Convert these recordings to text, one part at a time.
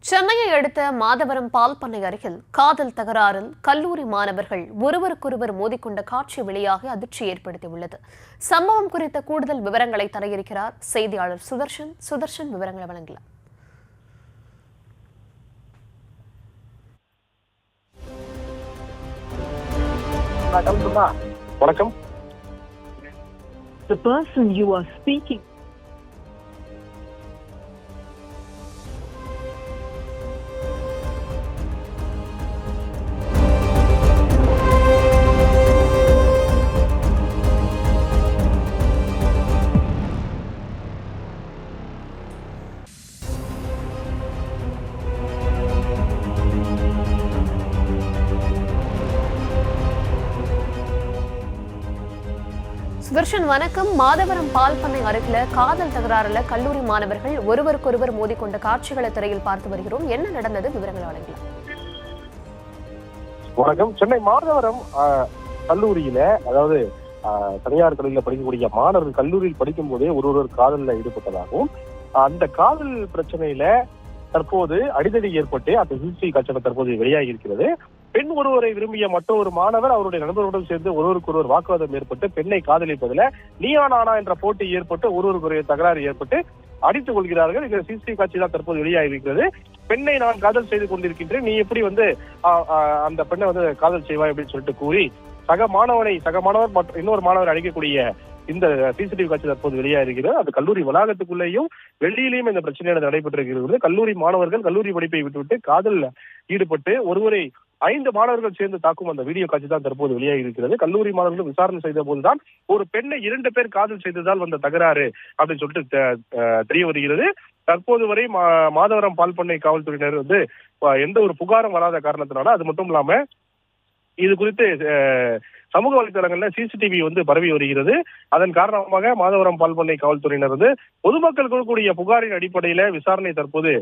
சென்னையை அடுத்த மாதவரம் பால் பண்ணை அருகில் காதல் தகராறில் கல்லூரி மாணவர்கள் ஒருவருக்கொருவர் மோதிக்கொண்ட காட்சி வெளியாகி அதிர்ச்சி ஏற்படுத்தியுள்ளது. சம்பவம் குறித்த கூடுதல் விவரங்களை தர இருக்கிறார் செய்தியாளர் சுதர்ஷன். சுதர்ஷன், விவரங்களை வழங்கலாம். வணக்கம். The person you are speaking Sudarshan, வணக்கம். மாதவரம் பால் பண்ணை அருகில காதல் தகராறுல கல்லூரி மாணவர்கள் ஒருவருக்கொருவர் மோதிக்கொண்ட காட்சிகளை திரையில் பார்த்து வருகிறோம். என்ன நடந்தது? விவரங்களை வழங்கலாம். வணக்கம். சென்னை மாதவரம் கல்லூரியில, அதாவது தனியார் கல்லூரியில படிக்கக்கூடிய மாணவர்கள் கல்லூரியில் படிக்கும் போதே ஒருவர் காதலில் ஈடுபட்டதாகவும், அந்த காதல் பிரச்சனையில தற்போது அடிதடி ஏற்பட்டு அந்த சிசிடிவி காட்சிகள் தற்போது வெளியாகி இருக்கிறது. பெண் ஒருவரை விரும்பிய மற்றொரு மாணவர் அவருடைய நண்பர்களுடன் சேர்ந்து ஒருவருக்கொருவர் வாக்குவாதம் ஏற்பட்டு பெண்ணை காதலிப்பதில் நீயா நானா என்ற போட்டி ஏற்பட்டு ஒருவருக்குரிய தகராறு ஏற்பட்டு அடித்துக் கொள்கிறார்கள். இந்த சிசிடிவி காட்சி தான் தற்போது வெளியாகி இருக்கிறது. பெண்ணை நான் காதல் செய்து கொண்டிருக்கின்றேன், நீ எப்படி அந்த பெண்ணை காதல் செய்வாய் அப்படின்னு சொல்லிட்டு கூறி சக மாணவர் மற்றும் இன்னொரு மாணவர் அழைக்கக்கூடிய இந்த சிசிடிவி காட்சி தற்போது வெளியாக இருக்கிறது. அது கல்லூரி வளாகத்துக்குள்ளேயும் வெளியிலேயும் இந்த பிரச்சனையானது நடைபெற்றிருக்கிறது. கல்லூரி மாணவர்கள் கல்லூரி படிப்பை விட்டுவிட்டு காதலில் ஈடுபட்டு ஒருவரை 5 மாணவர்கள் சேர்ந்து தாக்கும் அந்த வீடியோ காட்சி தான் தற்போது வெளியாகி இருக்கிறது. கல்லூரி மாணவர்கள் விசாரணை செய்த போதுதான் ஒரு பெண்ணை 2 பேர் காதல் செய்ததால் வந்த தகராறு அப்படின்னு சொல்லிட்டு தெரிய வருகிறது. தற்போது வரை மாதவரம் பால் பண்ணை காவல்துறையினர் எந்த ஒரு புகாரும் வராத காரணத்தினால, அது மட்டும் இல்லாம இது குறித்து சமூக வலைதளங்கள்ல சிசிடிவி பரவி வருகிறது. அதன் காரணமாக மாதவரம் பால் பண்ணை காவல்துறையினர் பொதுமக்கள் கொடுக்கக்கூடிய புகாரின் அடிப்படையில விசாரணை தற்போது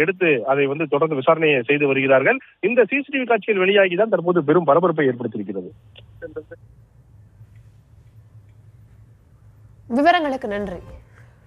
எடுத்து அதை தொடர்ந்து விசாரணையை செய்து வருகிறார்கள். இந்த சிசிடிவி காட்சிகள் வெளியாகிதான் தற்போது பெரும் பரபரப்பை ஏற்படுத்தியிருக்கிறது. விவரங்களுக்கு நன்றி.